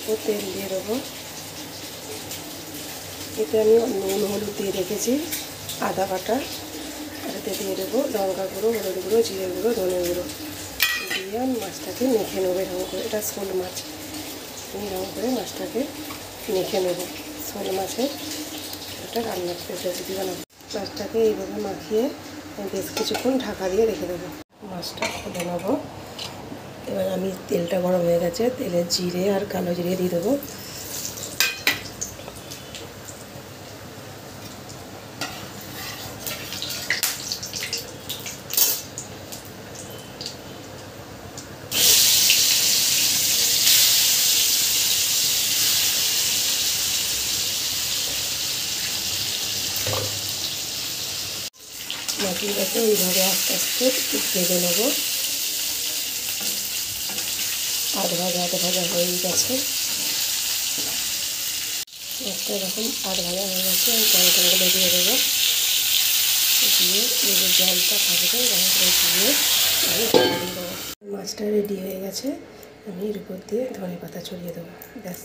উপর তেল দিয়ে দেবো। এতে আমি নুন হলুদ দিয়ে রেখেছি, আদা বাটা, আর এতে দিয়ে দেবো লঙ্কা গুঁড়ো, হলুদ গুঁড়ো, জিরে গুঁড়ো, ধনে গুঁড়ো দিয়ে আমি মাছটাকে মেখে নেবো এরকম করে। এটা শোল মাছ, এরকম করে মাছটাকে মেখে নেবো। শোল মাছের একটা রান্নার রেসিপি বানাবো। মাছটাকে এইভাবে মাখিয়ে বেশ কিছুক্ষণ ঢাকা দিয়ে রেখে দেবো। মাছটা খুলে নেবো। এবার আমি তেলটা গরম হয়ে গেছে, তেলে জিরে আর কালো জিরে দিয়ে দেবো। মাছটাকে এইভাবে আস্তে আস্তে ভেজে নেবো। আধ ভাজা হয়ে গেছে। মাছটা এরকম আধ ভাজা হয়ে গেছে, আমি টমেটোগুলো দিয়ে দেবো। দিয়ে এই যে জলটা থাকবে এরকম করে দিয়ে আমি ঢাকা দিয়ে দেবো। মাছটা রেডি হয়ে গেছে, আমি এর উপর দিয়ে ধনে পাতা ছড়িয়ে দেবো। ব্যাস।